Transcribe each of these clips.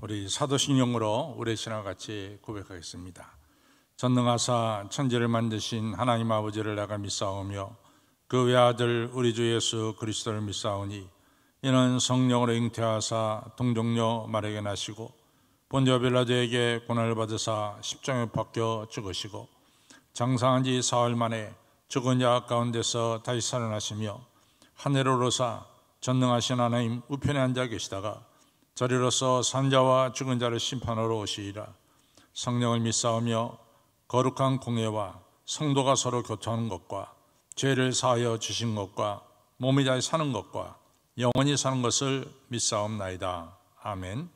우리 사도신경으로 우리의 신앙을 같이 고백하겠습니다. 전능하사 천지를 만드신 하나님 아버지를 내가 믿사오며 그 외아들 우리 주 예수 그리스도를 믿사오니 이는 성령으로 잉태하사 동정녀 마리아에게 나시고 본디오 빌라도에게 고난을 받으사 십자가에 박혀 죽으시고 장사한 지 사흘 만에 죽은 자 가운데서 다시 살아나시며 하늘에 오르사 전능하신 하나님 우편에 앉아 계시다가 저리로서 산자와 죽은 자를 심판하러 오시리라. 성령을 믿사오며 거룩한 공예와 성도가 서로 교통하는 것과 죄를 사하여 주신 것과 몸이 다시 사는 것과 영원히 사는 것을 믿사옵나이다. 아멘.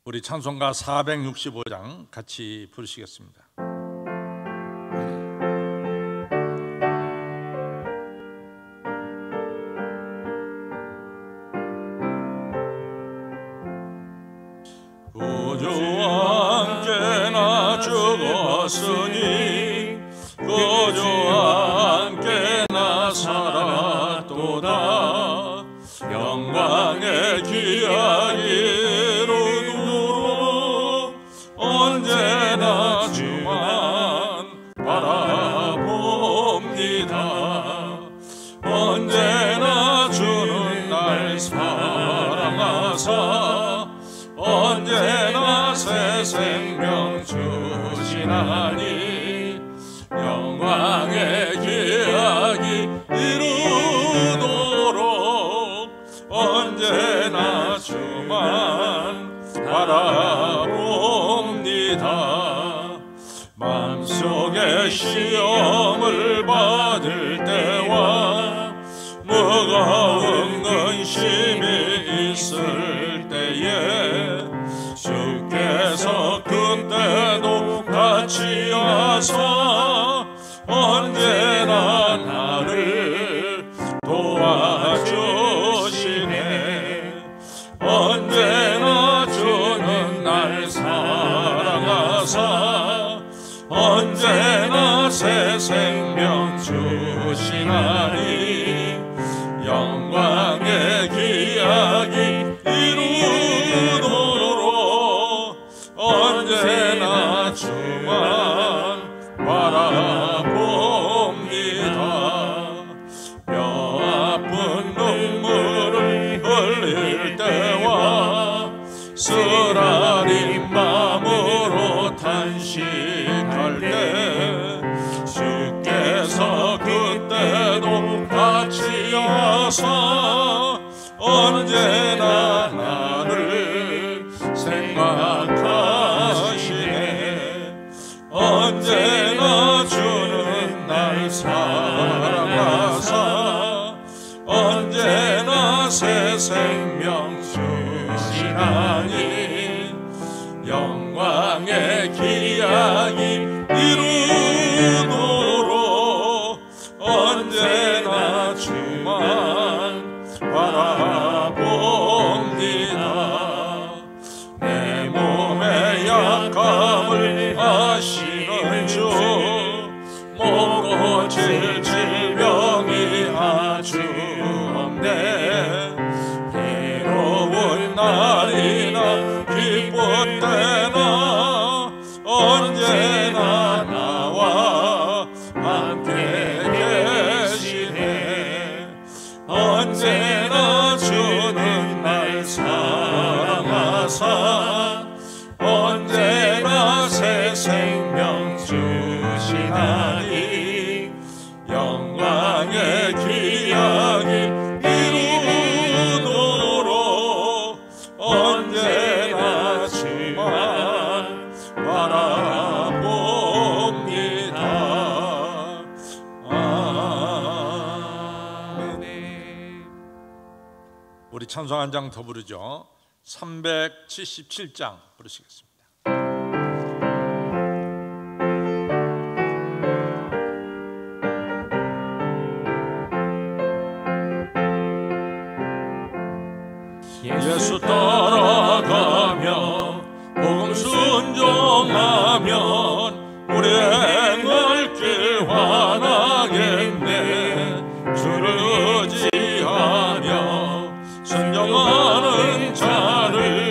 우리 찬송가 465장 같이 부르시겠습니다. 구주와 함께 나 죽었으니 구주와 함께 나 살았도다. 영광의 귀하기로 언제나 주만 바라봅니다. 언제나 주는 날 사랑하사 언제나 새 생명 주시나니 영광의 기약이 이루도록 언제나 주만 바라봅니다. 마음속에 시험을 받을 때와 무거운 근심이 있을 때에 주께서 그때도 같이 와서 언제나 나를 도와주시네. 언제나 주는 날 사랑하사 언제나 새 생명 주시나니 영광의 기약이 이루도록 언제나 주만 바라봅니다. 뼈 아픈 눈물을 흘릴 때와 쓰라린 마음으로 탄식할 때 주께서 그때도 같이 와서 언제나 나를 생각하시네. 언제나 주는 날 사랑하사 언제나 새 생명 주시나니 영광의 기약이 이루도록 언제나 주만 바라봅니다. 내 몸의 약함을 아시는 주 못 고칠 질병이 아주 없네. 괴로운 날이나 기쁜 때나 언제나 나와 함께 계시네. 언제나 주는 날 사랑하사 언제나 새 생명 주시나니 영광의 기약이 이루도록 언제나 주만 바라봅니다. 아멘. 우리 찬송 한 장 더 부르죠. 377장 부르시겠습니다. 예수 따라가며 복음 순종하면 우리의 멀길 환하겠네. 주를 의지하며 순종하는 자를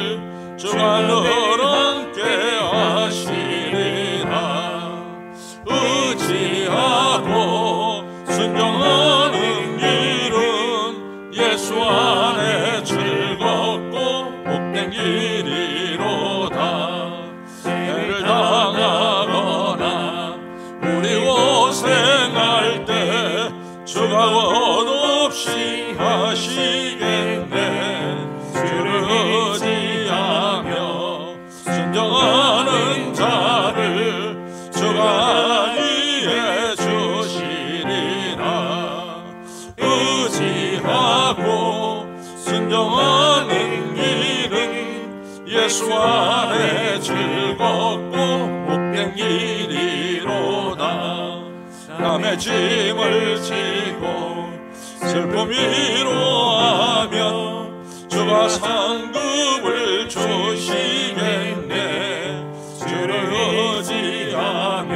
예수 안에 즐겁고 복된 길이로다. 남의 짐을 지고 슬픔 위로하며 주가 상급을 주시겠네. 주를 의지하며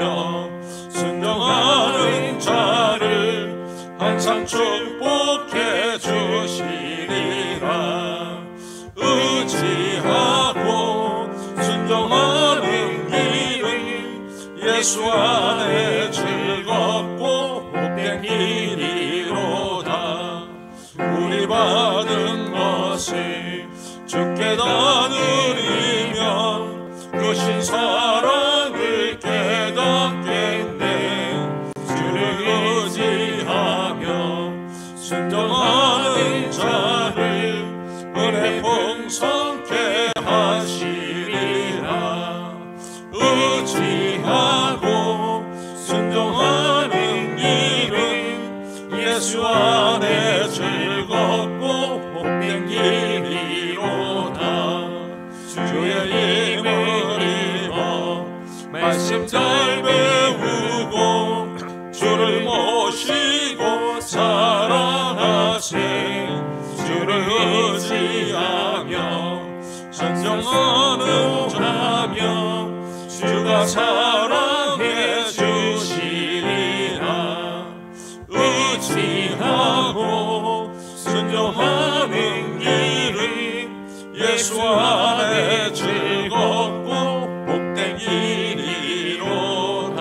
순종하는 자를 항상 축복해 주시리라. 의지하고 순종하는 길은 예수 안에 즐겁고 복된 길이로다. 우리 받은 것을 주께 다 드리면 그 신사랑을 깨닫겠네. 주를 의지하며 순종하는 자를 은혜 풍성케 하시리라. 의지하고 순종하는 길은 예수 안에 즐겁고 복된 길이로다. 주의 힘을 입어 말씀 잘 배우고 주를 모시고 살아가세. 주를 의지하며 순종하는 자며 주가 사랑해 주시리라. 의지하고 순종하는 길은 예수 안에 즐겁고 복된 길이로다.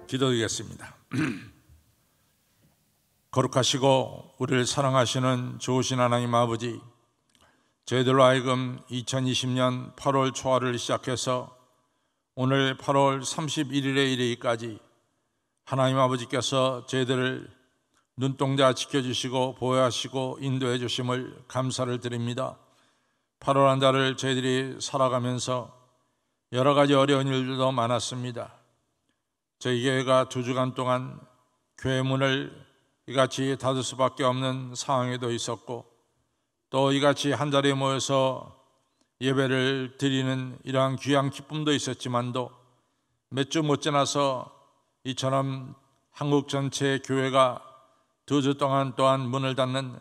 기도드리겠습니다. 거룩하시고 우리를 사랑하시는 좋으신 하나님 아버지, 저희들로 하여금 2020년 8월 초하를 시작해서 오늘 8월 31일에 이르기까지 하나님 아버지께서 저희들을 눈동자 지켜주시고 보호하시고 인도해 주심을 감사를 드립니다. 8월 한 달을 저희들이 살아가면서 여러 가지 어려운 일들도 많았습니다. 저희 교회가 2주간 동안 교회 문을 이같이 닫을 수밖에 없는 상황에도 있었고, 또 이같이 한 자리에 모여서 예배를 드리는 이러한 귀한 기쁨도 있었지만도 몇 주 못 지나서 이처럼 한국 전체 교회가 2주 동안 또한 문을 닫는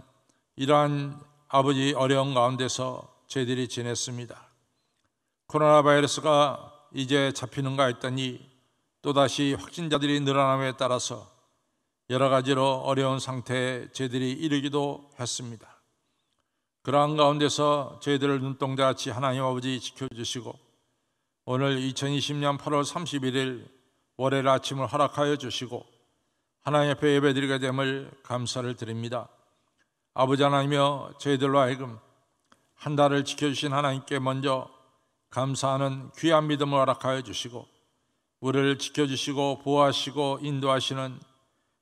이러한 아버지 어려운 가운데서 저희들이 지냈습니다. 코로나 바이러스가 이제 잡히는가 했더니 또다시 확진자들이 늘어남에 따라서 여러 가지로 어려운 상태에 저희들이 이르기도 했습니다. 그러한 가운데서 저희들을 눈동자같이 하나님 아버지 지켜주시고 오늘 2020년 8월 31일 월요일 아침을 허락하여 주시고 하나님 앞에 예배드리게 됨을 감사를 드립니다. 아버지 하나님이여, 저희들로 하여금 한 달을 지켜주신 하나님께 먼저 감사하는 귀한 믿음을 허락하여 주시고 우리를 지켜주시고 보호하시고 인도하시는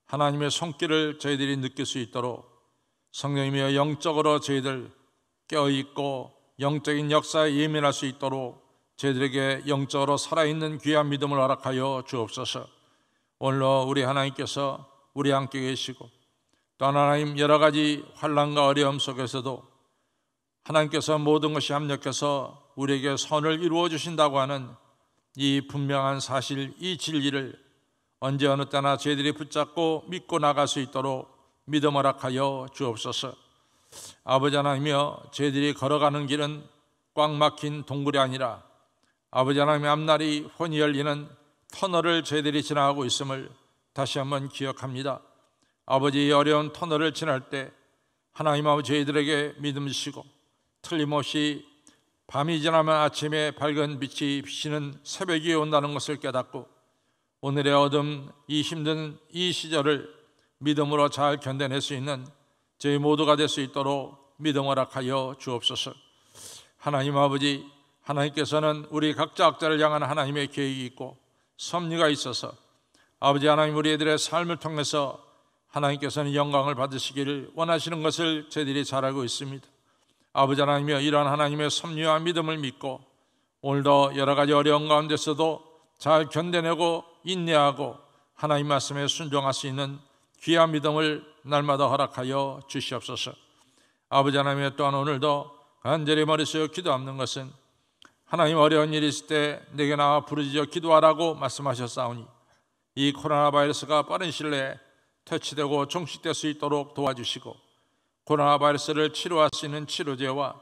하나님의 손길을 저희들이 느낄 수 있도록 성령님이여 영적으로 저희들 깨어있고 영적인 역사에 예민할 수 있도록 저희들에게 영적으로 살아있는 귀한 믿음을 허락하여 주옵소서. 오늘로 우리 하나님께서 우리 함께 계시고 또 하나님 여러 가지 환난과 어려움 속에서도 하나님께서 모든 것이 합력해서 우리에게 선을 이루어 주신다고 하는 이 분명한 사실, 이 진리를 언제 어느 때나 저희들이 붙잡고 믿고 나갈 수 있도록 믿음 허락하여 주옵소서. 아버지 하나님이여, 저희들이 걸어가는 길은 꽉 막힌 동굴이 아니라 아버지 하나님의 앞날이 훤히 열리는 터널을 저희들이 지나가고 있음을 다시 한번 기억합니다. 아버지, 어려운 터널을 지날 때 하나님 아버지 저희들에게 믿음 주시고 틀림없이 밤이 지나면 아침에 밝은 빛이 비치는 새벽이 온다는 것을 깨닫고 오늘의 어둠, 이 힘든 이 시절을 믿음으로 잘 견뎌낼 수 있는 저희 모두가 될 수 있도록 믿음 허락하여 주옵소서. 하나님 아버지, 하나님께서는 우리 각자를 향한 하나님의 계획이 있고 섭리가 있어서 아버지 하나님 우리들의 삶을 통해서 하나님께서는 영광을 받으시기를 원하시는 것을 저희들이 잘 알고 있습니다. 아버지 하나님이여, 이러한 하나님의 섭리와 믿음을 믿고 오늘도 여러 가지 어려운 가운데서도 잘 견뎌내고 인내하고 하나님 말씀에 순종할 수 있는 귀한 믿음을 날마다 허락하여 주시옵소서. 아버지 하나님 또한 오늘도 간절히 머리속에 기도 없는 것은 하나님 어려운 일이 있을 때 내게 나와 부르짖어 기도하라고 말씀하셨사오니 이 코로나 바이러스가 빠른 시일 내에 퇴치되고 종식될 수 있도록 도와주시고 코로나 바이러스를 치료할 수 있는 치료제와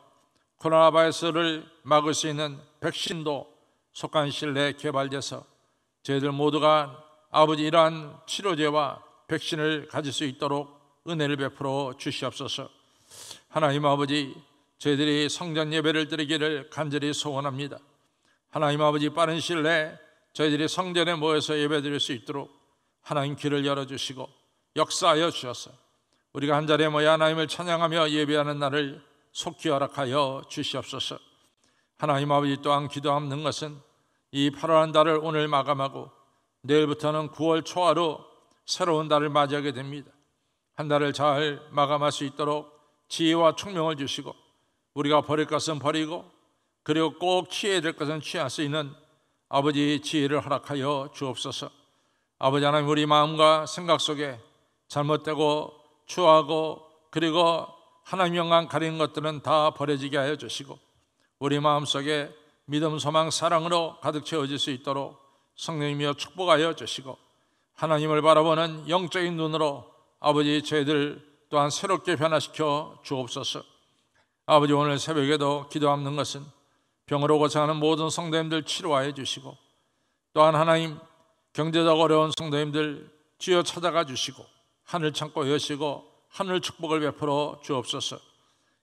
코로나 바이러스를 막을 수 있는 백신도 속한 시일 내에 개발돼서 저희들 모두가 아버지 이러한 치료제와 백신을 가질 수 있도록 은혜를 베풀어 주시옵소서. 하나님 아버지, 저희들이 성전 예배를 드리기를 간절히 소원합니다. 하나님 아버지, 빠른 시일 내에 저희들이 성전에 모여서 예배 드릴 수 있도록 하나님 길을 열어주시고 역사하여 주셔서 우리가 한 자리에 모여 하나님을 찬양하며 예배하는 날을 속히 허락하여 주시옵소서. 하나님 아버지, 또한 기도 없는 것은 이 8월 한 달을 오늘 마감하고 내일부터는 9월 초하루 새로운 달을 맞이하게 됩니다. 한 달을 잘 마감할 수 있도록 지혜와 총명을 주시고 우리가 버릴 것은 버리고 그리고 꼭 취해야 될 것은 취할 수 있는 아버지 지혜를 허락하여 주옵소서. 아버지 하나님, 우리 마음과 생각 속에 잘못되고 추하고 그리고 하나님 영광 가리는 것들은 다 버려지게 하여 주시고 우리 마음속에 믿음, 소망, 사랑으로 가득 채워질 수 있도록 성령님이여 축복하여 주시고 하나님을 바라보는 영적인 눈으로 아버지 저희들 또한 새롭게 변화시켜 주옵소서. 아버지, 오늘 새벽에도 기도 없는 것은 병으로 고생하는 모든 성도님들 치료하여 주시고 또한 하나님 경제적 어려운 성도님들 주여 찾아가 주시고 하늘 창고 여시고 하늘 축복을 베풀어 주옵소서.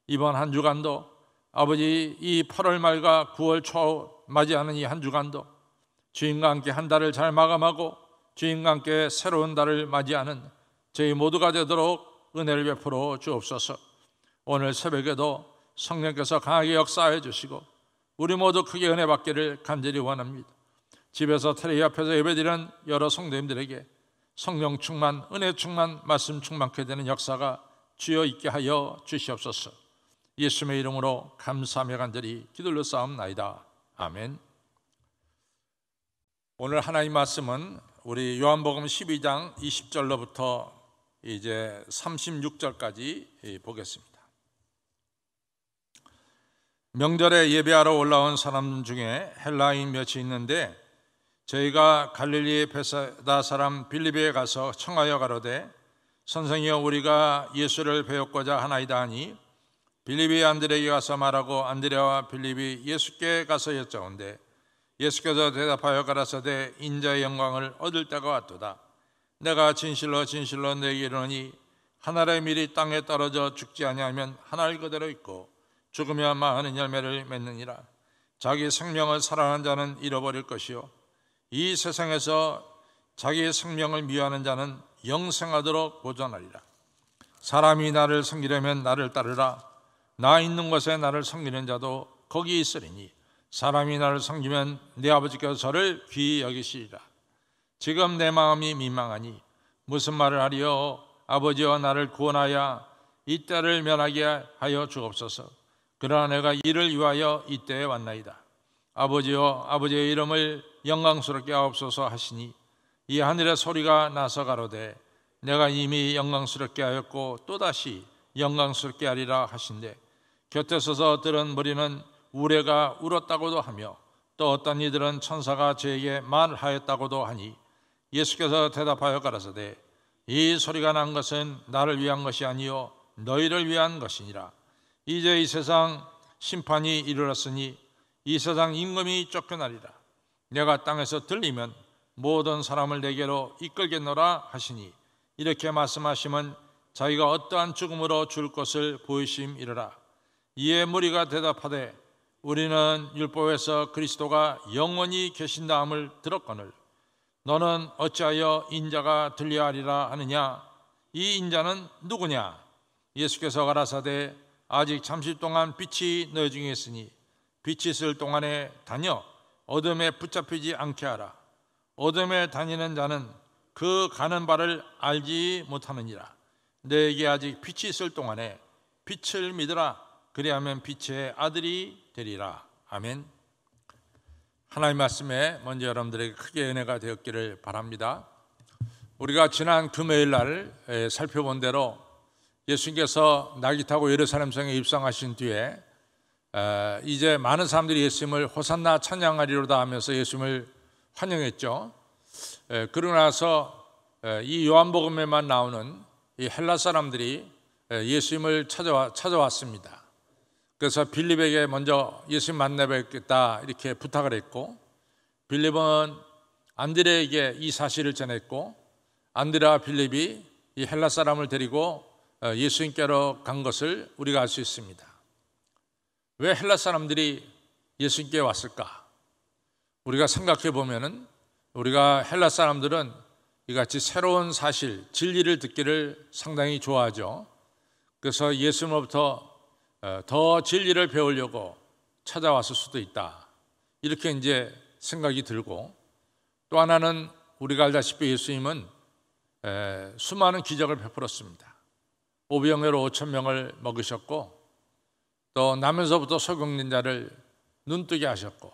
이번 한 주간도 아버지 이 8월 말과 9월 초 맞이하는 이 한 주간도 주님과 함께 한 달을 잘 마감하고 주님과 함께 새로운 달을 맞이하는 저희 모두가 되도록 은혜를 베풀어 주옵소서. 오늘 새벽에도 성령께서 강하게 역사해 주시고 우리 모두 크게 은혜 받기를 간절히 원합니다. 집에서 텔레비 앞에서 예배드리는 여러 성도님들에게 성령 충만, 은혜 충만, 말씀 충만케 되는 역사가 주여 있게 하여 주시옵소서. 예수님의 이름으로 감사하며 간절히 기도를 싸움나이다. 아멘. 오늘 하나님 말씀은 우리 요한복음 12장 20절로부터 이제 36절까지 보겠습니다. 명절에 예배하러 올라온 사람 중에 헬라인 몇이 있는데 저희가 갈릴리 베사다 사람 빌립에 가서 청하여 가로되 선생이여 우리가 예수를 배웠고자 하나이다 하니 빌립이 안드레에게 가서 말하고 안드레와 빌립이 예수께 가서 여짜온대 예수께서 대답하여 가라사대 인자의 영광을 얻을 때가 왔도다. 내가 진실로 진실로 너에게 이르노니 한 알의 밀이 땅에 떨어져 죽지 아니하면 한 알 그대로 있고 죽으면 많은 열매를 맺느니라. 자기 생명을 사랑하는 자는 잃어버릴 것이요 이 세상에서 자기의 생명을 미워하는 자는 영생하도록 보존하리라. 사람이 나를 섬기려면 나를 따르라. 나 있는 곳에 나를 섬기는 자도 거기 있으리니 사람이 나를 섬기면 내 아버지께서 저를 귀히 여기시리라. 지금 내 마음이 민망하니 무슨 말을 하리요. 아버지여 나를 구원하여 이 때를 면하게 하여 주옵소서. 그러나 내가 이를 위하여 이 때에 왔나이다. 아버지여 아버지의 이름을 영광스럽게 하옵소서 하시니 이 하늘의 소리가 나서 가로되 내가 이미 영광스럽게 하였고 또다시 영광스럽게 하리라 하신대 곁에 서서 들은 무리는 우레가 울었다고도 하며 또 어떤 이들은 천사가 저에게 말하였다고도 하니 예수께서 대답하여 가라사대 이 소리가 난 것은 나를 위한 것이 아니요 너희를 위한 것이니라. 이제 이 세상 심판이 이르렀으니 이 세상 임금이 쫓겨나리라. 내가 땅에서 들리면 모든 사람을 내게로 이끌겠노라 하시니 이렇게 말씀하시면 자기가 어떠한 죽음으로 죽을 것을 보이심이르라. 이에 무리가 대답하되 우리는 율법에서 그리스도가 영원히 계신다함을 들었거늘 너는 어찌하여 인자가 들려하리라 하느냐. 이 인자는 누구냐. 예수께서 가라사대 아직 잠시 동안 빛이 너희 중에 있으니 빛이 있을 동안에 다녀 어둠에 붙잡히지 않게 하라. 어둠에 다니는 자는 그 가는 바를 알지 못하느니라. 너에게 아직 빛이 있을 동안에 빛을 믿으라. 그리하면 빛의 아들이 되리라. 아멘. 하나님 말씀에 먼저 여러분들에게 크게 은혜가 되었기를 바랍니다. 우리가 지난 금요일 날 살펴본 대로 예수님께서 낙이 타고 예루살렘 성에 입성하신 뒤에 이제 많은 사람들이 예수님을 호산나 찬양하리로다 하면서 예수님을 환영했죠. 그러고 나서 이 요한복음에만 나오는 이 헬라 사람들이 예수님을 찾아왔습니다. 그래서 빌립에게 먼저 예수님 만나 뵙겠다 이렇게 부탁을 했고, 빌립은 안드레에게 이 사실을 전했고, 안드레와 빌립이 이 헬라 사람을 데리고 예수님께로 간 것을 우리가 알 수 있습니다. 왜 헬라 사람들이 예수님께 왔을까? 우리가 생각해 보면은 우리가 헬라 사람들은 이같이 새로운 사실, 진리를 듣기를 상당히 좋아하죠. 그래서 예수님으로부터 더 진리를 배우려고 찾아왔을 수도 있다, 이렇게 이제 생각이 들고, 또 하나는 우리가 알다시피 예수님은 수많은 기적을 베풀었습니다. 오병이어로 5,000명을 먹으셨고, 또 나면서부터 소경된 자를 눈뜨게 하셨고,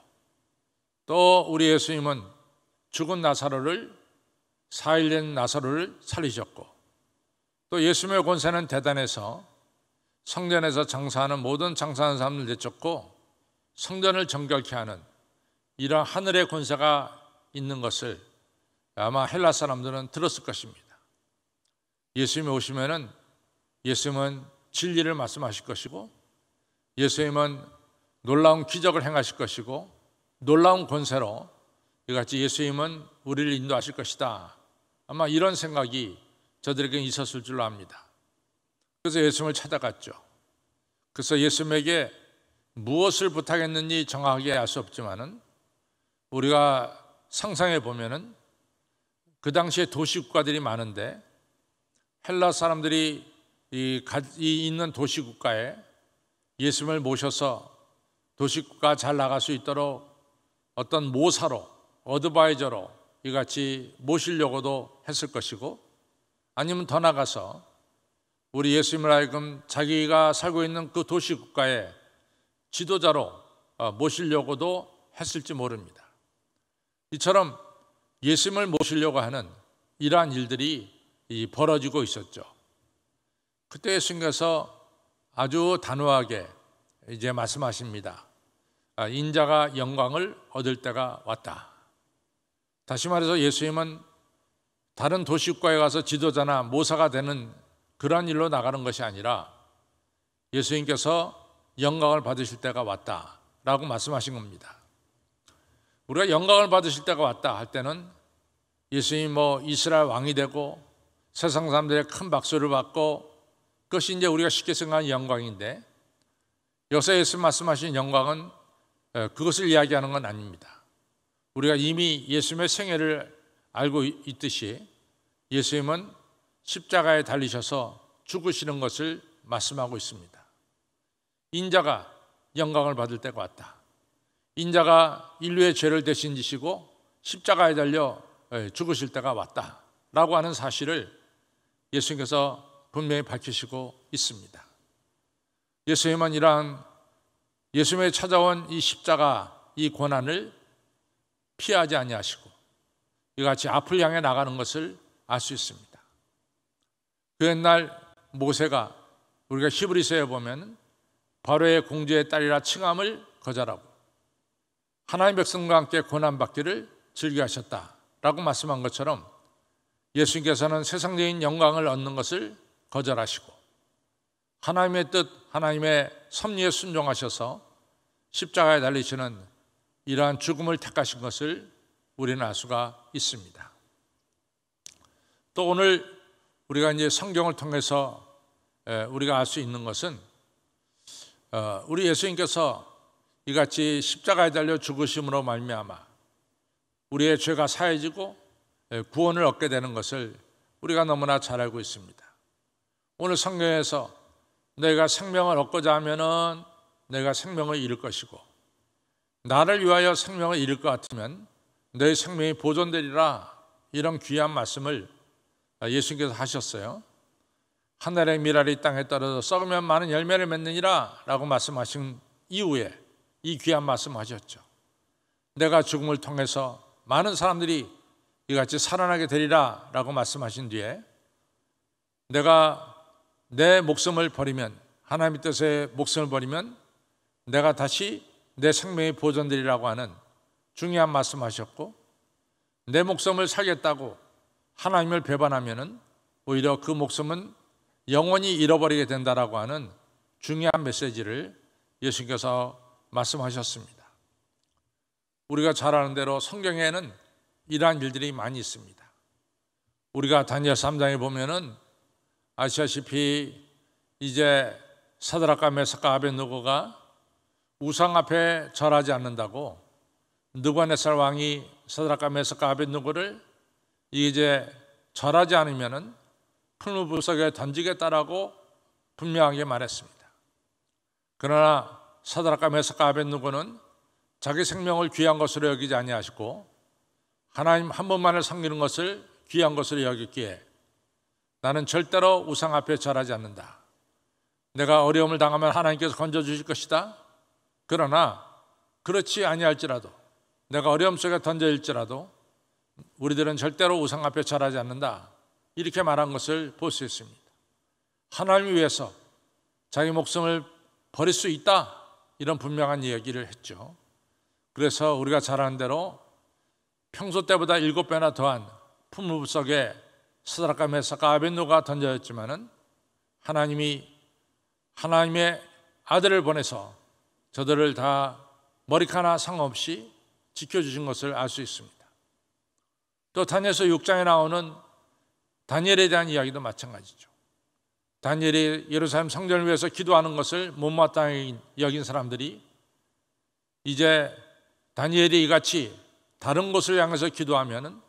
또 우리 예수님은 죽은 나사로를 4일 된 나사로를 살리셨고, 또 예수님의 권세는 대단해서 성전에서 장사하는 모든 장사하는 사람들 내쫓고 성전을 정결케 하는 이러한 하늘의 권세가 있는 것을 아마 헬라 사람들은 들었을 것입니다. 예수님이 오시면은 예수님은 진리를 말씀하실 것이고, 예수님은 놀라운 기적을 행하실 것이고, 놀라운 권세로 이같이 예수님은 우리를 인도하실 것이다, 아마 이런 생각이 저들에게 있었을 줄로 압니다. 그래서 예수님을 찾아갔죠. 그래서 예수님에게 무엇을 부탁했는지 정확하게 알 수 없지만은 우리가 상상해 보면은 그 당시에 도시국가들이 많은데 헬라 사람들이 이 있는 도시국가에 예수님을 모셔서 도시국가 잘 나갈 수 있도록 어떤 모사로, 어드바이저로 이같이 모시려고도 했을 것이고, 아니면 더 나가서 우리 예수님을 하여금 자기가 살고 있는 그 도시국가의 지도자로 모시려고도 했을지 모릅니다. 이처럼 예수님을 모시려고 하는 이러한 일들이 벌어지고 있었죠. 그때 예수님께서 아주 단호하게 이제 말씀하십니다. 인자가 영광을 얻을 때가 왔다. 다시 말해서 예수님은 다른 도시국가에 가서 지도자나 모사가 되는 그러한 일로 나가는 것이 아니라 예수님께서 영광을 받으실 때가 왔다라고 말씀하신 겁니다. 우리가 영광을 받으실 때가 왔다 할 때는 예수님이 이스라엘 왕이 되고 세상 사람들의 큰 박수를 받고, 그것이 이제 우리가 쉽게 생각하는 영광인데, 여기서 예수님 말씀하신 영광은 그것을 이야기하는 건 아닙니다. 우리가 이미 예수님의 생애를 알고 있듯이 예수님은 십자가에 달리셔서 죽으시는 것을 말씀하고 있습니다. 인자가 영광을 받을 때가 왔다. 인자가 인류의 죄를 대신 지시고 십자가에 달려 죽으실 때가 왔다라고 하는 사실을 예수님께서 분명히 밝히시고 있습니다. 예수님은 이러한 예수님의 찾아온 이 십자가, 이 고난을 피하지 아니하시고 이같이 앞을 향해 나가는 것을 알 수 있습니다. 그 옛날 모세가 우리가 히브리서에 보면 바로의 공주의 딸이라 칭함을 거절하고 하나님 백성과 함께 고난받기를 즐겨하셨다라고 말씀한 것처럼, 예수님께서는 세상적인 영광을 얻는 것을 거절하시고 하나님의 뜻, 하나님의 섭리에 순종하셔서 십자가에 달리시는 이러한 죽음을 택하신 것을 우리는 알 수가 있습니다. 또 오늘 우리가 이제 성경을 통해서 우리가 알 수 있는 것은 우리 예수님께서 이같이 십자가에 달려 죽으심으로 말미암아 우리의 죄가 사해지고 구원을 얻게 되는 것을 우리가 너무나 잘 알고 있습니다. 오늘 성경에서 내가 생명을 얻고자 하면은 내가 생명을 잃을 것이고, 나를 위하여 생명을 잃을 것 같으면 내 생명이 보존되리라, 이런 귀한 말씀을 예수님께서 하셨어요. 하늘의 미랄이 땅에 떨어져 썩으면 많은 열매를 맺느니라 라고 말씀하신 이후에 이 귀한 말씀 하셨죠. 내가 죽음을 통해서 많은 사람들이 이같이 살아나게 되리라 라고 말씀하신 뒤에, 내가 내 목숨을 버리면, 하나님의 뜻에 목숨을 버리면 내가 다시 내 생명이 보존되리라고 하는 중요한 말씀하셨고, 내 목숨을 살겠다고 하나님을 배반하면은 오히려 그 목숨은 영원히 잃어버리게 된다라고 하는 중요한 메시지를 예수님께서 말씀하셨습니다. 우리가 잘 아는 대로 성경에는 이러한 일들이 많이 있습니다. 우리가 다니엘 3장에 보면은 아시다시피 이제 사드락과 메삭과 아벳느고가 우상 앞에 절하지 않는다고 느부갓네살 왕이 사드락과 메삭과 아벳느고를 이제 절하지 않으면은 풀무불 속에 던지겠다라고 분명하게 말했습니다. 그러나 사드락과 메삭과 아벳느고는 자기 생명을 귀한 것으로 여기지 아니하시고 하나님 한 분만을 섬기는 것을 귀한 것으로 여겼기에 나는 절대로 우상 앞에 절하지 않는다. 내가 어려움을 당하면 하나님께서 건져주실 것이다. 그러나 그렇지 아니할지라도, 내가 어려움 속에 던져질지라도 우리들은 절대로 우상 앞에 절하지 않는다. 이렇게 말한 것을 볼 수 있습니다. 하나님을 위해서 자기 목숨을 버릴 수 있다, 이런 분명한 이야기를 했죠. 그래서 우리가 잘 아는 대로 평소 때보다 7배나 더한 풀무불 속에 사드락과 메삭과 아벳느고가 던져졌지만은 하나님이 하나님의 아들을 보내서 저들을 다 머리카락 상관없이 지켜주신 것을 알 수 있습니다. 또 다니엘서 6장에 나오는 다니엘에 대한 이야기도 마찬가지죠. 다니엘이 예루살렘 성전을 위해서 기도하는 것을 못마땅히 여긴 사람들이 이제 다니엘이 이같이 다른 곳을 향해서 기도하면은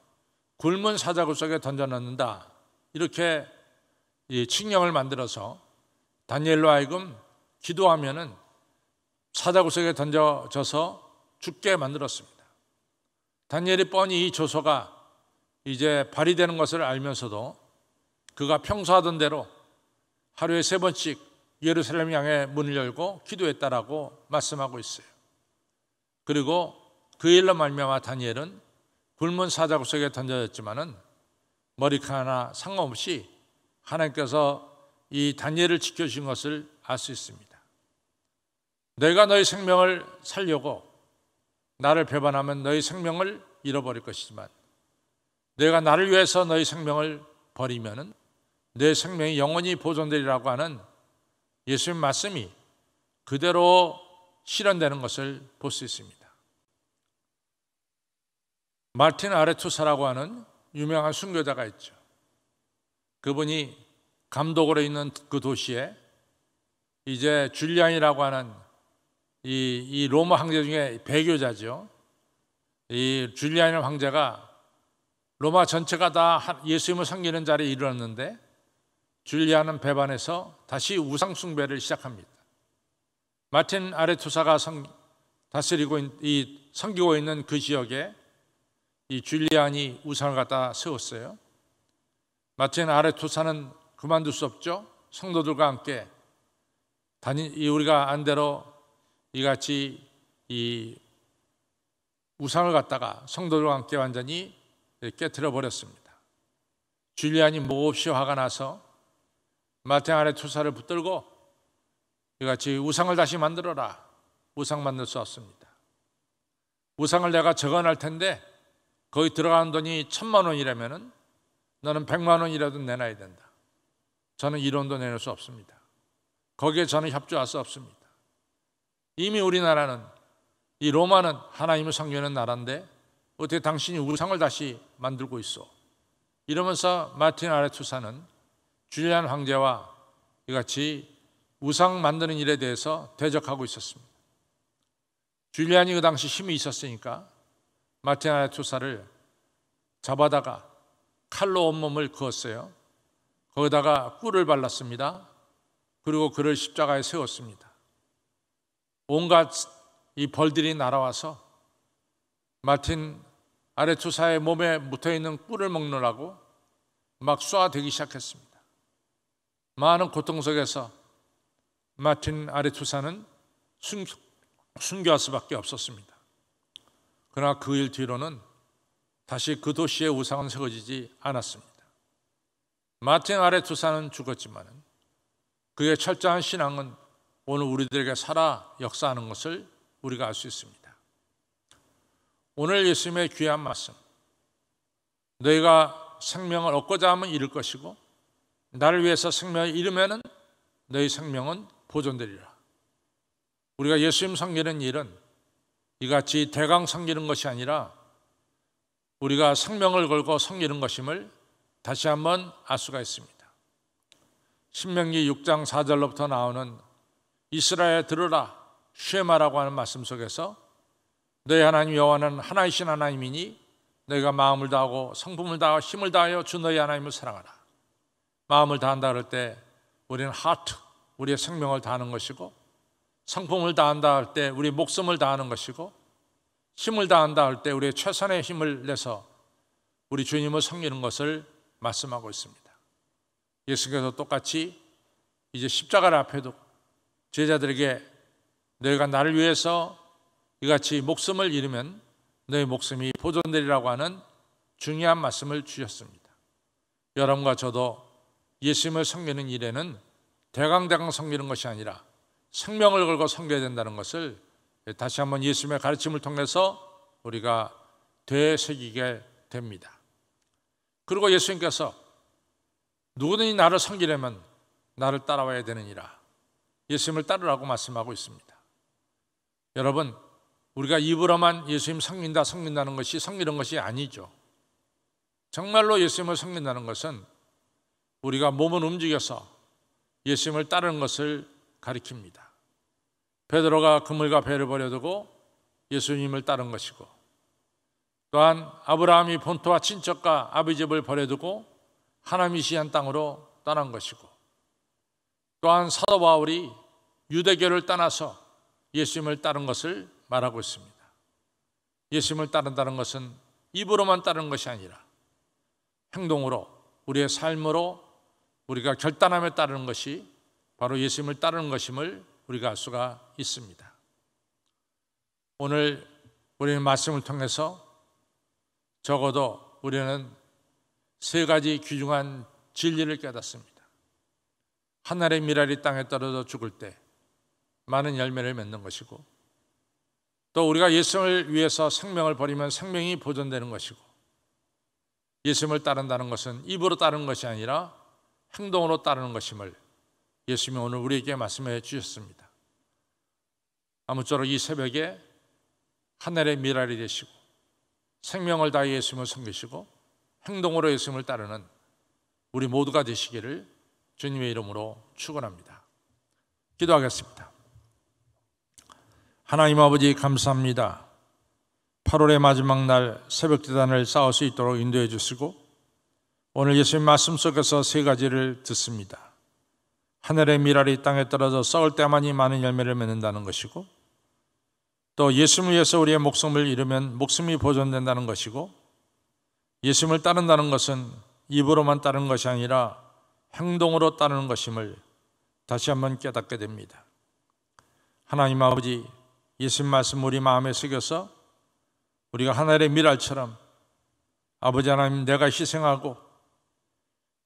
굶은 사자굴 속에 던져넣는다, 이렇게 칙령을 만들어서 다니엘로 하여금 기도하면은 사자굴 속에 던져져서 죽게 만들었습니다. 다니엘이 뻔히 이 조서가 이제 발휘되는 것을 알면서도 그가 평소 하던 대로 하루에 3번씩 예루살렘 향해 문을 열고 기도했다라고 말씀하고 있어요. 그리고 그 일로 말미암아 다니엘은 굶은 사자굴 속에 던져졌지만은 머리카락 하나 상관없이 하나님께서 이 다니엘을 지켜주신 것을 알 수 있습니다. 너희가 너희 생명을 살려고 나를 배반하면 너희 생명을 잃어버릴 것이지만 너희가 나를 위해서 너희 생명을 버리면은 내 생명이 영원히 보존되리라고 하는 예수님 말씀이 그대로 실현되는 것을 볼 수 있습니다. 마르틴 아레투사라고 하는 유명한 순교자가 있죠. 그분이 감독으로 있는 그 도시에 이제 줄리안이라고 하는 이 로마 황제 중에 배교자죠. 이 줄리안 황제가 로마 전체가 다 예수님을 섬기는 자리에 이르렀는데 줄리안은 배반해서 다시 우상 숭배를 시작합니다. 마틴 아레투사가 다스리고 섬기고 있는 그 지역에 이 줄리안이 우상을 갖다 세웠어요. 마틴 아레투사는 그만둘 수 없죠. 성도들과 함께 우리가 안 대로 이같이 이 우상을 갖다가 성도들과 함께 완전히 깨트려 버렸습니다. 줄리안이 몹시 화가 나서 마틴 아레투사를 붙들고 이같이 우상을 다시 만들어라. 우상 만들 수 없습니다. 우상을 내가 적어낼 텐데 거기 들어가는 돈이 1,000만 원이라면은 너는 100만 원이라도 내놔야 된다. 저는 1원도 내놓을 수 없습니다. 거기에 저는 협조할 수 없습니다. 이미 우리나라는, 이 로마는 하나님을 섬기는 나라인데 어떻게 당신이 우상을 다시 만들고 있어? 이러면서 마틴 아레투사는 줄리안 황제와 이같이 우상 만드는 일에 대해서 대적하고 있었습니다. 줄리안이 그 당시 힘이 있었으니까 마틴 아레투사를 잡아다가 칼로 온몸을 그었어요. 거기다가 꿀을 발랐습니다. 그리고 그를 십자가에 세웠습니다. 온갖 이 벌들이 날아와서 마틴 아레투사의 몸에 묻어있는 꿀을 먹느라고 막 쏘아대기 시작했습니다. 많은 고통 속에서 마틴 아레투사는 순교할 수밖에 없었습니다. 그러나 그 일 뒤로는 다시 그 도시의 우상은 세워지지 않았습니다. 마틴 아레투사는 죽었지만 그의 철저한 신앙은 오늘 우리들에게 살아 역사하는 것을 우리가 알 수 있습니다. 오늘 예수님의 귀한 말씀, 너희가 생명을 얻고자 하면 잃을 것이고 나를 위해서 생명을 잃으면 너희 생명은 보존되리라. 우리가 예수님 섬기는 일은 이같이 대강 섬기는 것이 아니라 우리가 생명을 걸고 섬기는 것임을 다시 한번 알 수가 있습니다. 신명기 6장 4절로부터 나오는 이스라엘 들으라 쉐마라고 하는 말씀 속에서 너희 하나님 여호와는 하나이신 하나님이니 너희가 마음을 다하고 성품을 다하고 힘을 다하여 주 너희 하나님을 사랑하라. 마음을 다한다 그럴 때 우리는 하트, 우리의 생명을 다하는 것이고, 성품을 다한다 할 때 우리 목숨을 다하는 것이고, 힘을 다한다 할 때 우리의 최선의 힘을 내서 우리 주님을 섬기는 것을 말씀하고 있습니다. 예수께서 똑같이 이제 십자가를 앞에 두고 제자들에게 너희가 나를 위해서 이같이 목숨을 잃으면 너희 목숨이 보존되리라고 하는 중요한 말씀을 주셨습니다. 여러분과 저도 예수님을 섬기는 일에는 대강대강 섬기는 것이 아니라 생명을 걸고 섬겨야 된다는 것을 다시 한번 예수님의 가르침을 통해서 우리가 되새기게 됩니다. 그리고 예수님께서 누구든지 나를 섬기려면 나를 따라와야 되느니라, 예수님을 따르라고 말씀하고 있습니다. 여러분, 우리가 입으로만 예수님 섬긴다는 것이 섬기는 것이 아니죠. 정말로 예수님을 섬긴다는 것은 우리가 몸을 움직여서 예수님을 따르는 것을 가리킵니다. 베드로가 그물과 배를 버려두고 예수님을 따른 것이고, 또한 아브라함이 본토와 친척과 아비 집을 버려두고 하나님이 시한 땅으로 떠난 것이고, 또한 사도 바울이 유대교를 떠나서 예수님을 따른 것을 말하고 있습니다. 예수님을 따른다는 것은 입으로만 따르는 것이 아니라 행동으로, 우리의 삶으로 우리가 결단하며 따르는 것이 바로 예수님을 따르는 것임을 우리가 알 수가 있습니다. 오늘 우리는 말씀을 통해서 적어도 우리는 세 가지 귀중한 진리를 깨닫습니다. 하늘의 미랄이 땅에 떨어져 죽을 때 많은 열매를 맺는 것이고, 또 우리가 예수님을 위해서 생명을 버리면 생명이 보존되는 것이고, 예수님을 따른다는 것은 입으로 따르는 것이 아니라 행동으로 따르는 것임을 예수님이 오늘 우리에게 말씀해 주셨습니다. 아무쪼록 이 새벽에 하늘의 미랄이 되시고 생명을 다해 예수님을 섬기시고 행동으로 예수님을 따르는 우리 모두가 되시기를 주님의 이름으로 축원합니다. 기도하겠습니다. 하나님 아버지, 감사합니다. 8월의 마지막 날 새벽기도단을 쌓을 수 있도록 인도해 주시고, 오늘 예수님 말씀 속에서 세 가지를 듣습니다. 하늘의 미랄이 땅에 떨어져 썩을 때만이 많은 열매를 맺는다는 것이고, 또 예수님을 위해서 우리의 목숨을 잃으면 목숨이 보존된다는 것이고, 예수님을 따른다는 것은 입으로만 따르는 것이 아니라 행동으로 따르는 것임을 다시 한번 깨닫게 됩니다. 하나님 아버지, 예수님 말씀 우리 마음에 새겨서 우리가 하늘의 미랄처럼 아버지 하나님, 내가 희생하고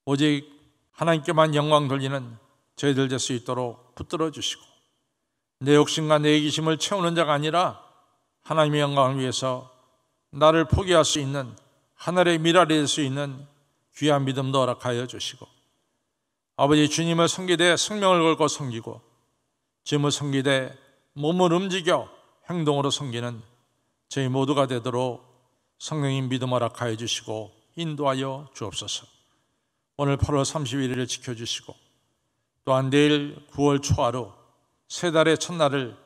오직 하나님께만 영광 돌리는 저희들 될 수 있도록 붙들어 주시고, 내 욕심과 내 이기심을 채우는 자가 아니라 하나님의 영광을 위해서 나를 포기할 수 있는 하늘의 미랄이 될 수 있는 귀한 믿음도 허락하여 주시고, 아버지 주님을 섬기되 생명을 걸고 섬기고, 주님을 섬기되 몸을 움직여 행동으로 섬기는 저희 모두가 되도록 성령님 믿음 허락하여 주시고 인도하여 주옵소서. 오늘 8월 31일을 지켜주시고, 또한 내일 9월 초하루 새 달의 첫날을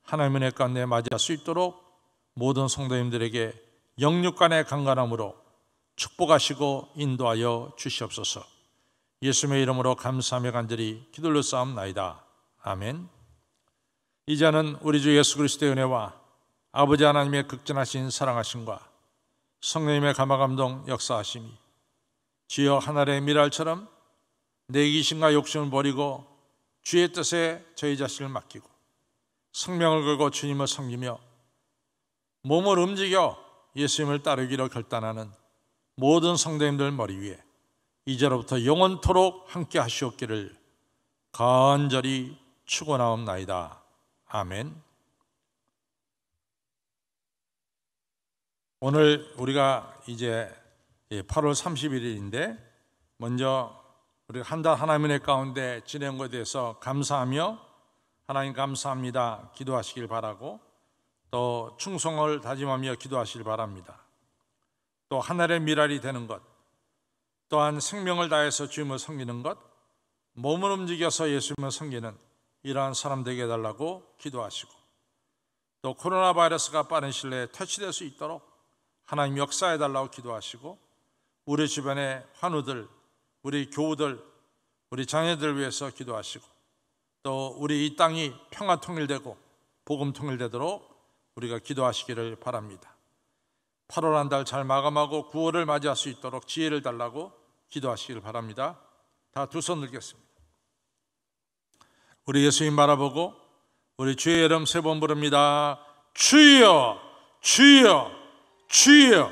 하나님의 은혜 가운데 맞이할 수 있도록 모든 성도님들에게 영육간의 강건함으로 축복하시고 인도하여 주시옵소서. 예수님의 이름으로 감사하며 간절히 기도를 쌓옵나이다. 아멘. 이제는 우리 주 예수 그리스도의 은혜와 아버지 하나님의 극진하신 사랑하심과 성령님의 감화감동 역사하심이 주여 하늘의 미랄처럼 내 이기심과 욕심을 버리고 주의 뜻에 저희 자신을 맡기고 생명을 걸고 주님을 섬기며 몸을 움직여 예수님을 따르기로 결단하는 모든 성도님들 머리 위에 이제로부터 영원토록 함께 하시옵기를 간절히 축원하옵나이다. 아멘. 오늘 우리가 이제 8월 31일인데 먼저 우리가 한 달 하나님의 은혜 가운데 지낸 것에 대해서 감사하며 하나님 감사합니다 기도하시길 바라고, 또 충성을 다짐하며 기도하시길 바랍니다. 또 하늘의 미랄이 되는 것, 또한 생명을 다해서 주님을 섬기는 것, 몸을 움직여서 예수님을 섬기는 이러한 사람 되게 해달라고 기도하시고, 또 코로나 바이러스가 빠른 시일 내에 퇴치될 수 있도록 하나님 역사해달라고 기도하시고, 우리 주변의 환우들, 우리 교우들, 우리 자녀들 위해서 기도하시고, 또 우리 이 땅이 평화 통일되고 복음 통일되도록 우리가 기도하시기를 바랍니다. 8월 한 달 잘 마감하고 9월을 맞이할 수 있도록 지혜를 달라고 기도하시기를 바랍니다. 다 두 손 들겠습니다. 우리 예수님 바라보고 우리 주의 이름 세 번 부릅니다. 주여, 주여, 주여.